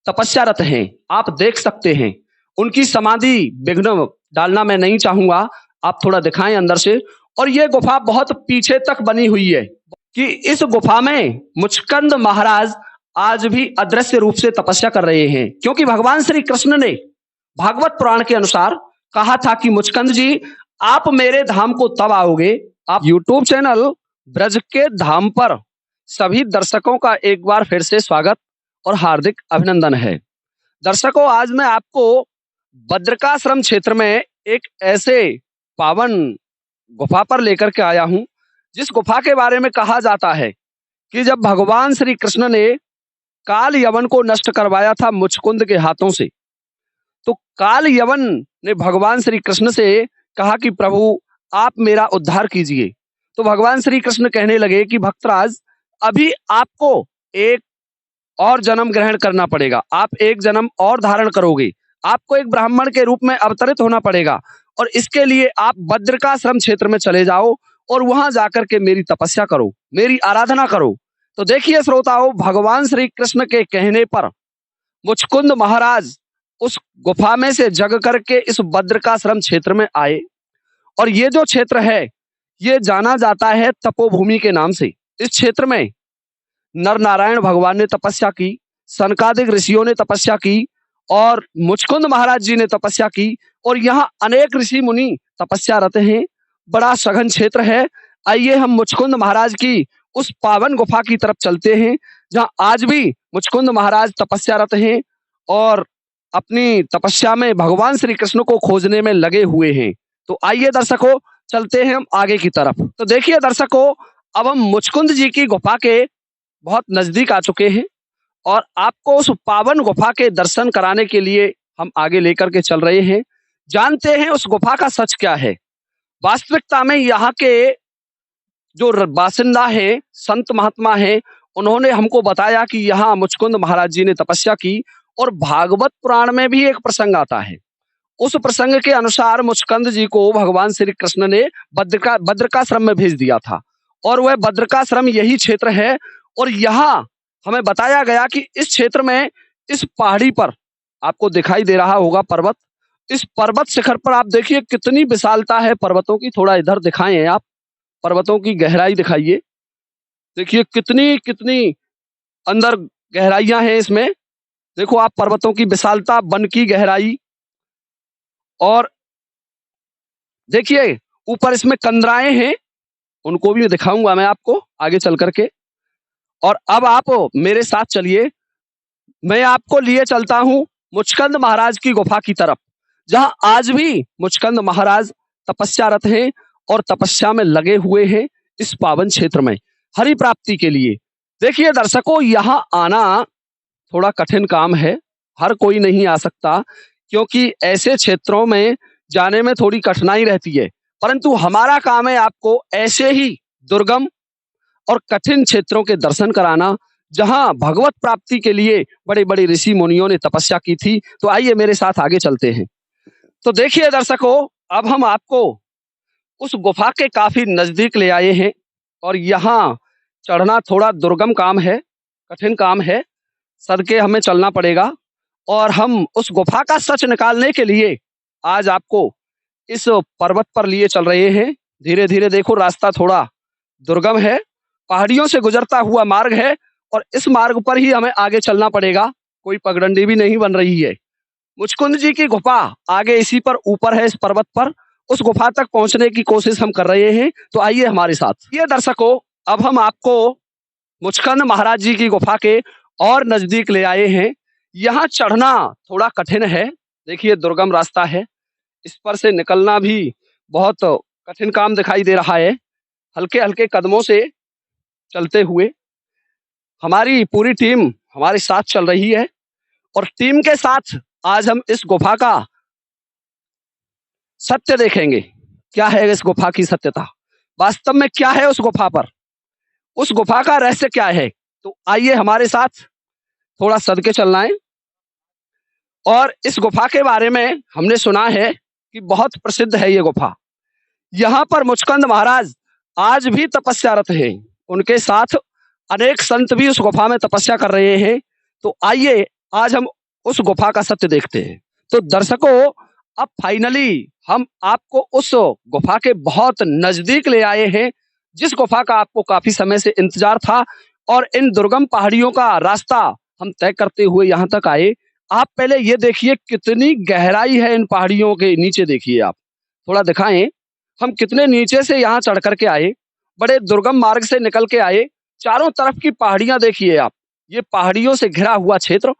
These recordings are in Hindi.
तपस्यारत हैं। आप देख सकते हैं उनकी समाधि विघ्न डालना मैं नहीं चाहूंगा, आप थोड़ा दिखाएं अंदर से। और ये गुफा बहुत पीछे तक बनी हुई है कि इस गुफा में मुचकंद महाराज आज भी अदृश्य रूप से तपस्या कर रहे हैं, क्योंकि भगवान श्री कृष्ण ने भागवत पुराण के अनुसार कहा था कि मुचकंद जी आप मेरे धाम को तब आओगे। आप यूट्यूब चैनल ब्रज के धाम पर सभी दर्शकों का एक बार फिर से स्वागत और हार्दिक अभिनंदन है। दर्शकों, आज मैं आपको बद्रिकाश्रम क्षेत्र में एक ऐसे पावन गुफा पर लेकर के आया हूं, जिस गुफा के बारे में कहा जाता है कि जब भगवान श्री कृष्ण ने काल यवन को नष्ट करवाया था मुचकुंद के हाथों से, तो काल यवन ने भगवान श्री कृष्ण से कहा कि प्रभु आप मेरा उद्धार कीजिए। तो भगवान श्री कृष्ण कहने लगे कि भक्तराज, अभी आपको एक और जन्म ग्रहण करना पड़ेगा, आप एक जन्म और धारण करोगे, आपको एक ब्राह्मण के रूप में अवतरित होना पड़ेगा, और इसके लिए आप बद्रिकाश्रम क्षेत्र में चले जाओ और वहां जाकर के मेरी तपस्या करो, मेरी आराधना करो। तो देखिए श्रोताओं, भगवान श्री कृष्ण के कहने पर मुचकुंद महाराज उस गुफा में से जग करके इस बद्रिकाश्रम क्षेत्र में आए। और ये जो क्षेत्र है ये जाना जाता है तपोभूमि के नाम से। इस क्षेत्र में नर नारायण भगवान ने तपस्या की, सनकादिक ऋषियों ने तपस्या की, और मुचकुंद महाराज जी ने तपस्या की, और यहाँ अनेक ऋषि मुनि तपस्यारत हैं। बड़ा सघन क्षेत्र है। आइए हम मुचकुंद महाराज की उस पावन गुफा की तरफ चलते हैं, जहाँ आज भी मुचकुंद महाराज तपस्यारत हैं और अपनी तपस्या में भगवान श्री कृष्ण को खोजने में लगे हुए हैं। तो आइए दर्शकों, चलते हैं हम आगे की तरफ। तो देखिए दर्शकों, अब हम मुचकुंद जी की गुफा के बहुत नजदीक आ चुके हैं और आपको उस पावन गुफा के दर्शन कराने के लिए हम आगे लेकर के चल रहे हैं। जानते हैं उस गुफा का सच क्या है। वास्तविकता में यहाँ के जो बासिंदा है, संत महात्मा है, उन्होंने हमको बताया कि यहाँ मुचकुंद महाराज जी ने तपस्या की, और भागवत पुराण में भी एक प्रसंग आता है। उस प्रसंग के अनुसार मुचकुंद जी को भगवान श्री कृष्ण ने बद्रिकाश्रम में भेज दिया था, और वह बद्रिकाश्रम यही क्षेत्र है। और यहाँ हमें बताया गया कि इस क्षेत्र में, इस पहाड़ी पर आपको दिखाई दे रहा होगा पर्वत, इस पर्वत शिखर पर आप देखिए कितनी विशालता है पर्वतों की। थोड़ा इधर दिखाएं आप, पर्वतों की गहराई दिखाइए। देखिए कितनी कितनी अंदर गहराइयां हैं इसमें। देखो आप पर्वतों की विशालता, वन की गहराई, और देखिए ऊपर इसमें कंदराएं हैं, उनको भी दिखाऊंगा मैं आपको आगे चल करके। और अब आप मेरे साथ चलिए, मैं आपको लिए चलता हूं मुचकुंद महाराज की गुफा की तरफ, जहां आज भी मुचकुंद महाराज तपस्यारत हैं और तपस्या में लगे हुए हैं इस पावन क्षेत्र में हरि प्राप्ति के लिए। देखिए दर्शकों, यहाँ आना थोड़ा कठिन काम है, हर कोई नहीं आ सकता, क्योंकि ऐसे क्षेत्रों में जाने में थोड़ी कठिनाई रहती है। परंतु हमारा काम है आपको ऐसे ही दुर्गम और कठिन क्षेत्रों के दर्शन कराना, जहां भगवत प्राप्ति के लिए बड़े बड़े ऋषि मुनियों ने तपस्या की थी। तो आइए मेरे साथ आगे चलते हैं। तो देखिए दर्शकों, अब हम आपको उस गुफा के काफी नजदीक ले आए हैं, और यहाँ चढ़ना थोड़ा दुर्गम काम है, कठिन काम है, सदके हमें चलना पड़ेगा। और हम उस गुफा का सच निकालने के लिए आज आपको इस पर्वत पर लिए चल रहे हैं। धीरे धीरे देखो, रास्ता थोड़ा दुर्गम है, पहाड़ियों से गुजरता हुआ मार्ग है, और इस मार्ग पर ही हमें आगे चलना पड़ेगा, कोई पगडंडी भी नहीं बन रही है। मुचकुंद जी की गुफा आगे इसी पर ऊपर है, इस पर्वत पर। उस गुफा तक पहुंचने की कोशिश हम कर रहे हैं। तो आइए हमारे साथ। ये दर्शकों, अब हम आपको मुचकुंद महाराज जी की गुफा के और नजदीक ले आए हैं। यहाँ चढ़ना थोड़ा कठिन है, देखिए दुर्गम रास्ता है, इस पर से निकलना भी बहुत कठिन काम दिखाई दे रहा है। हल्के हल्के कदमों से चलते हुए हमारी पूरी टीम हमारे साथ चल रही है, और टीम के साथ आज हम इस गुफा का सत्य देखेंगे। क्या है इस गुफा की सत्यता, वास्तव में क्या है उस गुफा पर, उस गुफा का रहस्य क्या है। तो आइए हमारे साथ थोड़ा सदके चलना है। और इस गुफा के बारे में हमने सुना है कि बहुत प्रसिद्ध है ये गुफा। यहाँ पर मुचकुंद महाराज आज भी तपस्यारत हैं, उनके साथ अनेक संत भी उस गुफा में तपस्या कर रहे हैं। तो आइए आज हम उस गुफा का सत्य देखते हैं। तो दर्शकों, अब फाइनली हम आपको उस गुफा के बहुत नजदीक ले आए हैं, जिस गुफा का आपको काफी समय से इंतजार था। और इन दुर्गम पहाड़ियों का रास्ता हम तय करते हुए यहाँ तक आए। आप पहले ये देखिए कितनी गहराई है इन पहाड़ियों के नीचे, देखिए आप थोड़ा दिखाएं। हम कितने नीचे से यहाँ चढ़ करके आए, बड़े दुर्गम मार्ग से निकल के आए। चारों तरफ की पहाड़ियां देखिए आप, ये पहाड़ियों से घिरा हुआ क्षेत्र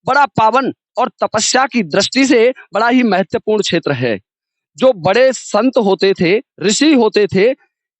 बड़ा पावन और तपस्या की दृष्टि से बड़ा ही महत्वपूर्ण क्षेत्र है। जो बड़े संत होते थे, ऋषि होते थे,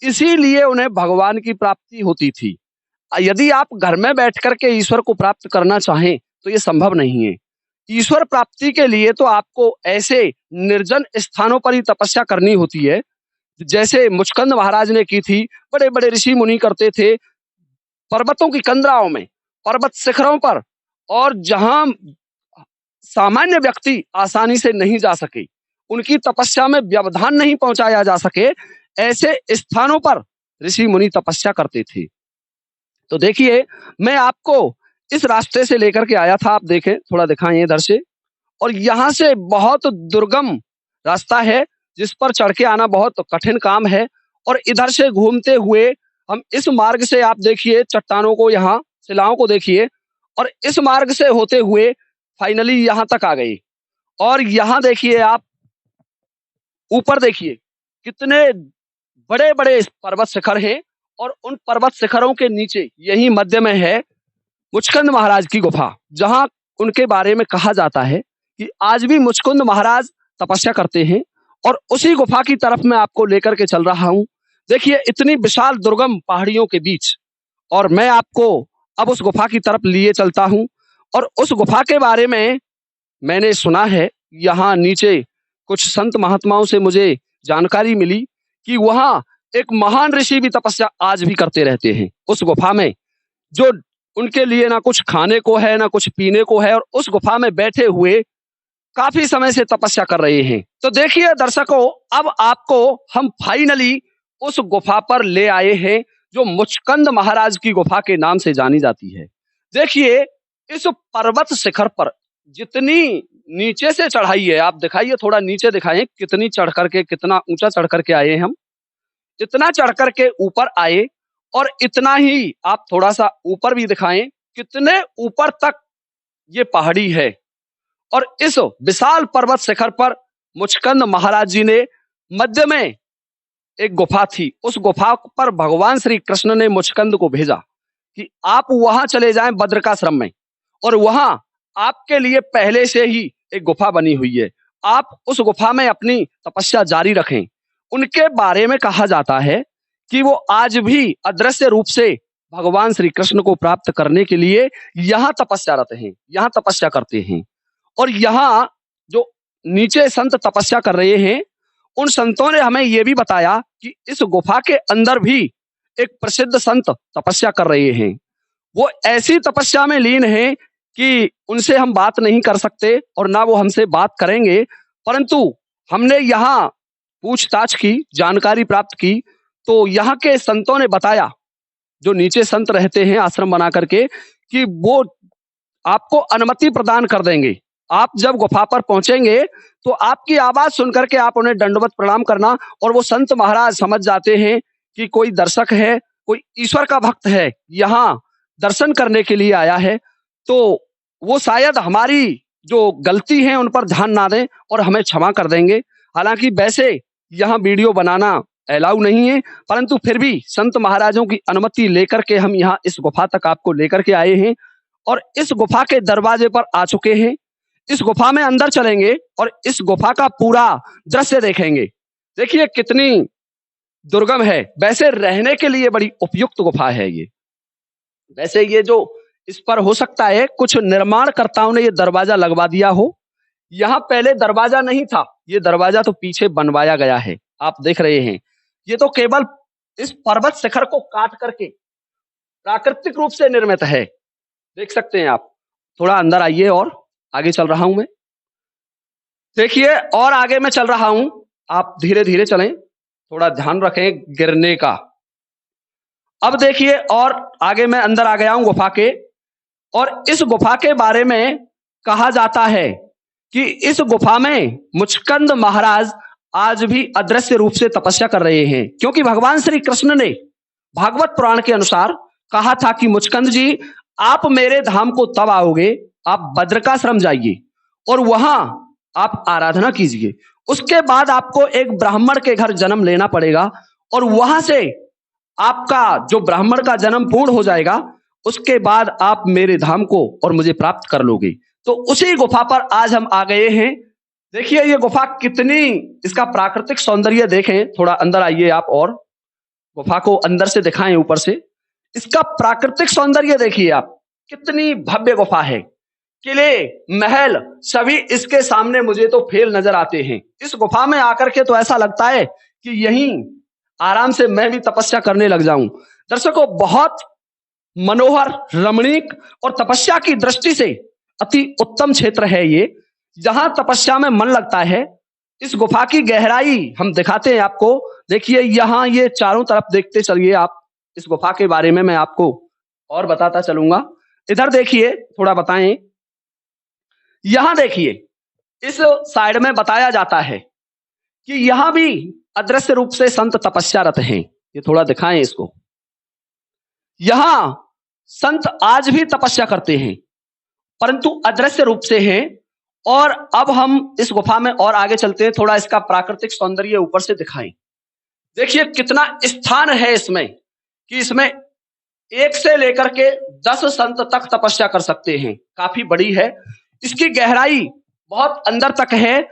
इसीलिए उन्हें भगवान की प्राप्ति होती थी। यदि आप घर में बैठ करके ईश्वर को प्राप्त करना चाहें तो ये संभव नहीं है। ईश्वर प्राप्ति के लिए तो आपको ऐसे निर्जन स्थानों पर ही तपस्या करनी होती है, जैसे मुचकंद महाराज ने की थी। बड़े बड़े ऋषि मुनि करते थे पर्वतों की कंदराओं में, पर्वत शिखरों पर, और जहां सामान्य व्यक्ति आसानी से नहीं जा सके, उनकी तपस्या में व्यवधान नहीं पहुंचाया जा सके, ऐसे स्थानों पर ऋषि मुनि तपस्या करते थे। तो देखिए, मैं आपको इस रास्ते से लेकर के आया था, आप देखें, थोड़ा दिखाएं इधर से। और यहाँ से बहुत दुर्गम रास्ता है, जिस पर चढ़ के आना बहुत कठिन काम है। और इधर से घूमते हुए हम इस मार्ग से, आप देखिए चट्टानों को, यहाँ शिलाओं को देखिए, और इस मार्ग से होते हुए फाइनली यहाँ तक आ गए। और यहाँ देखिए आप, ऊपर देखिए कितने बड़े बड़े पर्वत शिखर हैं। और उन पर्वत शिखरों के नीचे यही मध्य में है मुचकंद महाराज की गुफा, जहां उनके बारे में कहा जाता है कि आज भी मुचकुंद महाराज तपस्या करते हैं। और उसी गुफा की तरफ मैं आपको लेकर के चल रहा हूं। देखिए इतनी विशाल दुर्गम पहाड़ियों के बीच, और मैं आपको अब उस गुफा की तरफ लिए चलता हूं। और उस गुफा के बारे में मैंने सुना है, यहाँ नीचे कुछ संत महात्माओं से मुझे जानकारी मिली कि वहां एक महान ऋषि भी तपस्या आज भी करते रहते हैं उस गुफा में, जो उनके लिए ना कुछ खाने को है ना कुछ पीने को है, और उस गुफा में बैठे हुए काफी समय से तपस्या कर रहे हैं। तो देखिए दर्शकों, अब आपको हम फाइनली उस गुफा पर ले आए हैं, जो मुचकंद महाराज की गुफा के नाम से जानी जाती है। देखिए इस पर्वत शिखर पर जितनी नीचे से चढ़ाई है, आप दिखाइए, थोड़ा नीचे दिखाएं, कितनी चढ़ करके, कितना ऊंचा चढ़ करके आए हम। इतना चढ़ करके ऊपर आए, और इतना ही आप थोड़ा सा ऊपर भी दिखाएं, कितने ऊपर तक ये पहाड़ी है। और इस विशाल पर्वत शिखर पर मुचकंद महाराज जी ने, मध्य में एक गुफा थी, उस गुफा पर भगवान श्री कृष्ण ने मुचकंद को भेजा कि आप वहां चले जाएं बद्रिकाश्रम में, और वहां आपके लिए पहले से ही एक गुफा बनी हुई है, आप उस गुफा में अपनी तपस्या जारी रखें। उनके बारे में कहा जाता है कि वो आज भी अदृश्य रूप से भगवान श्री कृष्ण को प्राप्त करने के लिए यहाँ तपस्यारत हैं, यहाँ तपस्या करते हैं। और यहाँ जो नीचे संत तपस्या कर रहे हैं, उन संतों ने हमें यह भी बताया कि इस गुफा के अंदर भी एक प्रसिद्ध संत तपस्या कर रहे हैं। वो ऐसी तपस्या में लीन हैं कि उनसे हम बात नहीं कर सकते, और ना वो हमसे बात करेंगे। परंतु हमने यहाँ पूछताछ की, जानकारी प्राप्त की, तो यहाँ के संतों ने बताया, जो नीचे संत रहते हैं आश्रम बना करके, कि वो आपको अनुमति प्रदान कर देंगे। आप जब गुफा पर पहुंचेंगे तो आपकी आवाज सुनकर के आप उन्हें दंडवत प्रणाम करना, और वो संत महाराज समझ जाते हैं कि कोई दर्शक है, कोई ईश्वर का भक्त है, यहाँ दर्शन करने के लिए आया है। तो वो शायद हमारी जो गलती है उन पर ध्यान ना दें और हमें क्षमा कर देंगे। हालांकि वैसे यहाँ वीडियो बनाना अलाउ नहीं है, परंतु फिर भी संत महाराजों की अनुमति लेकर के हम यहाँ इस गुफा तक आपको लेकर के आए हैं, और इस गुफा के दरवाजे पर आ चुके हैं। इस गुफा में अंदर चलेंगे और इस गुफा का पूरा दृश्य देखेंगे। देखिए कितनी दुर्गम है, वैसे रहने के लिए बड़ी उपयुक्त गुफा है ये। वैसे ये जो इस पर हो सकता है कुछ निर्माणकर्ताओं ने ये दरवाजा लगवा दिया हो, यहाँ पहले दरवाजा नहीं था, ये दरवाजा तो पीछे बनवाया गया है, आप देख रहे हैं। ये तो केवल इस पर्वत शिखर को काट करके प्राकृतिक रूप से निर्मित है, देख सकते हैं आप। थोड़ा अंदर आइए और आगे चल रहा हूं मैं। देखिए और आगे मैं चल रहा हूं, आप धीरे धीरे चलें, थोड़ा ध्यान रखें गिरने का। अब देखिए और आगे मैं अंदर आ गया हूं गुफा के, और इस गुफा के बारे में कहा जाता है कि इस गुफा में मुचकंद महाराज आज भी अदृश्य रूप से तपस्या कर रहे हैं, क्योंकि भगवान श्री कृष्ण ने भागवत पुराण के अनुसार कहा था कि मुचकंद जी, आप मेरे धाम को तब आओगे, आप बद्रिकाश्रम जाइए और वहां आप आराधना कीजिए। उसके बाद आपको एक ब्राह्मण के घर जन्म लेना पड़ेगा और वहां से आपका जो ब्राह्मण का जन्म पूर्ण हो जाएगा, उसके बाद आप मेरे धाम को और मुझे प्राप्त कर लोगे। तो उसी गुफा पर आज हम आ गए हैं। देखिए ये गुफा कितनी, इसका प्राकृतिक सौंदर्य देखें, थोड़ा अंदर आइए आप और गुफा को अंदर से दिखाएं, ऊपर से इसका प्राकृतिक सौंदर्य देखिए आप, कितनी भव्य गुफा है। किले, महल सभी इसके सामने मुझे तो फेल नजर आते हैं। इस गुफा में आकर के तो ऐसा लगता है कि यहीं आराम से मैं भी तपस्या करने लग जाऊं। दर्शकों, बहुत मनोहर, रमणीक और तपस्या की दृष्टि से अति उत्तम क्षेत्र है ये, जहां तपस्या में मन लगता है। इस गुफा की गहराई हम दिखाते हैं आपको। देखिए यहां ये चारों तरफ देखते चलिए आप, इस गुफा के बारे में मैं आपको और बताता चलूंगा। इधर देखिए, थोड़ा बताएं। यहां देखिए, इस साइड में बताया जाता है कि यहां भी अदृश्य रूप से संत तपस्यारत हैं। ये थोड़ा दिखाएं इसको। यहां संत आज भी तपस्या करते हैं, परंतु अदृश्य रूप से हैं। और अब हम इस गुफा में और आगे चलते हैं, थोड़ा इसका प्राकृतिक सौंदर्य ऊपर से दिखाएं। देखिए कितना स्थान है इसमें, कि इसमें 1 से लेकर के 10 संत तक तपस्या कर सकते हैं। काफी बड़ी है, इसकी गहराई बहुत अंदर तक है।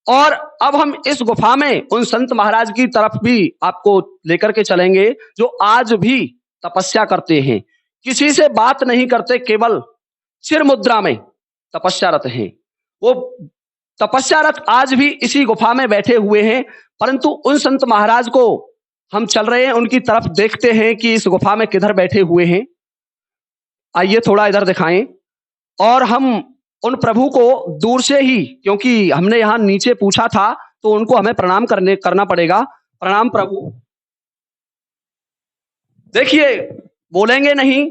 और अब हम इस गुफा में उन संत महाराज की तरफ भी आपको लेकर के चलेंगे, जो आज भी तपस्या करते हैं, किसी से बात नहीं करते, केवल सिर मुद्रा में तपस्यारत हैं। वो तपस्यारत आज भी इसी गुफा में बैठे हुए हैं। परंतु उन संत महाराज को हम चल रहे हैं, उनकी तरफ देखते हैं कि इस गुफा में किधर बैठे हुए हैं। आइए थोड़ा इधर दिखाएं। और हम उन प्रभु को दूर से ही, क्योंकि हमने यहां नीचे पूछा था, तो उनको हमें प्रणाम करना पड़ेगा। प्रणाम प्रभु। देखिए बोलेंगे नहीं,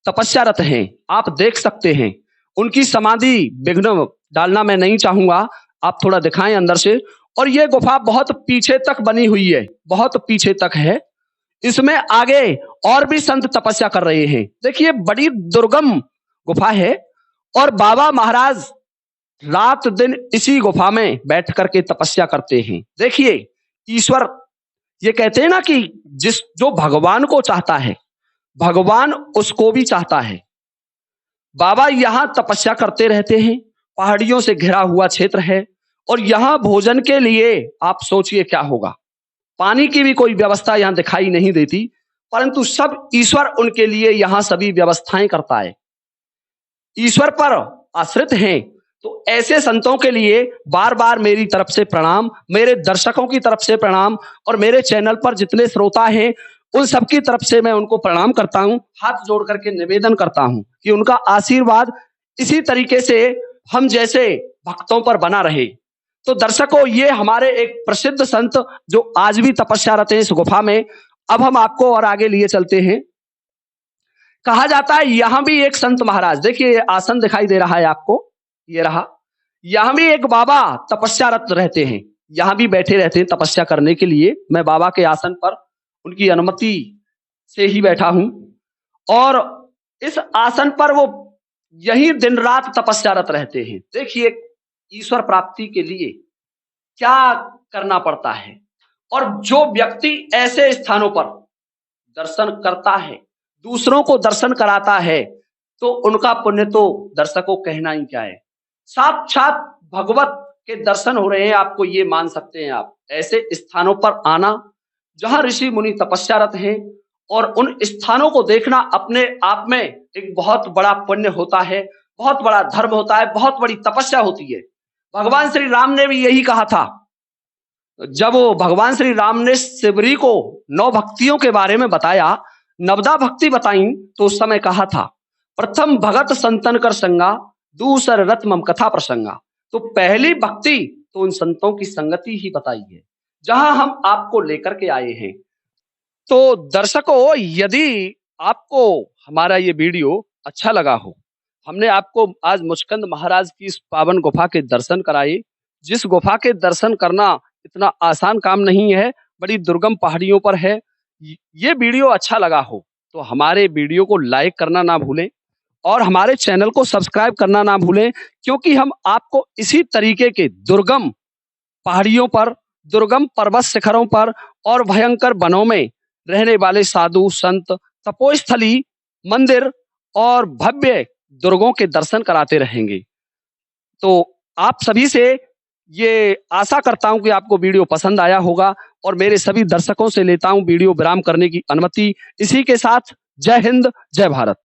तपस्यारत हैं, आप देख सकते हैं। उनकी समाधि विघ्न डालना मैं नहीं चाहूंगा, आप थोड़ा दिखाएं अंदर से। और ये गुफा बहुत पीछे तक बनी हुई है, बहुत पीछे तक है। इसमें आगे और भी संत तपस्या कर रहे हैं। देखिए बड़ी दुर्गम गुफा है और बाबा महाराज रात दिन इसी गुफा में बैठ करके तपस्या करते हैं। देखिए ईश्वर, ये कहते हैं ना कि जो भगवान को चाहता है, भगवान उसको भी चाहता है। बाबा यहां तपस्या करते रहते हैं, पहाड़ियों से घिरा हुआ क्षेत्र है। और यहां भोजन के लिए आप सोचिए क्या होगा, पानी की भी कोई व्यवस्था यहां दिखाई नहीं देती, परंतु सब ईश्वर उनके लिए यहां सभी व्यवस्थाएं करता है। ईश्वर पर आश्रित हैं, तो ऐसे संतों के लिए बार बार मेरी तरफ से प्रणाम, मेरे दर्शकों की तरफ से प्रणाम, और मेरे चैनल पर जितने श्रोता हैं उन सबकी तरफ से मैं उनको प्रणाम करता हूं। हाथ जोड़ करके निवेदन करता हूं कि उनका आशीर्वाद इसी तरीके से हम जैसे भक्तों पर बना रहे। तो दर्शकों, ये हमारे एक प्रसिद्ध संत जो आज भी तपस्यारत हैं इस गुफा में। अब हम आपको और आगे लिए चलते हैं। कहा जाता है यहां भी एक संत महाराज, देखिए आसन दिखाई दे रहा है आपको, ये रहा। यहां भी एक बाबा तपस्यारत रहते हैं, यहां भी बैठे रहते हैं तपस्या करने के लिए। मैं बाबा के आसन पर उनकी अनुमति से ही बैठा हूं, और इस आसन पर वो यही दिन रात तपस्यारत रहते हैं। देखिए ईश्वर प्राप्ति के लिए क्या करना पड़ता है। और जो व्यक्ति ऐसे स्थानों पर दर्शन करता है, दूसरों को दर्शन कराता है, तो उनका पुण्य तो दर्शकों कहना ही क्या है। साक्षात भगवत के दर्शन हो रहे हैं, आपको ये मान सकते हैं आप। ऐसे स्थानों पर आना जहां ऋषि मुनि तपस्यारत हैं, और उन स्थानों को देखना अपने आप में एक बहुत बड़ा पुण्य होता है, बहुत बड़ा धर्म होता है, बहुत बड़ी तपस्या होती है। भगवान श्री राम ने भी यही कहा था। जब भगवान श्री राम ने शिवरी को 9 भक्तियों के बारे में बताया, नवदा भक्ति बताई, तो उस समय कहा था प्रथम भगत संतन कर संगा, दूसर रत मम कथा प्रसंगा। तो पहली भक्ति तो उन संतों की संगति ही बताई है, जहां हम आपको लेकर के आए हैं। तो दर्शकों, यदि आपको हमारा ये वीडियो अच्छा लगा हो हमने आपको आज मुचकंद महाराज की इस पावन गुफा के दर्शन कराए, जिस गुफा के दर्शन करना इतना आसान काम नहीं है, बड़ी दुर्गम पहाड़ियों पर है। ये वीडियो अच्छा लगा हो तो हमारे वीडियो को लाइक करना ना भूलें और हमारे चैनल को सब्सक्राइब करना ना भूलें, क्योंकि हम आपको इसी तरीके के दुर्गम पहाड़ियों पर, दुर्गम पर्वत शिखरों पर और भयंकर वनों में रहने वाले साधु संत, तपोस्थली, मंदिर और भव्य दुर्गों के दर्शन कराते रहेंगे। तो आप सभी से ये आशा करता हूं कि आपको वीडियो पसंद आया होगा और मेरे सभी दर्शकों से लेता हूं वीडियो विराम करने की अनुमति। इसी के साथ जय हिंद, जय भारत।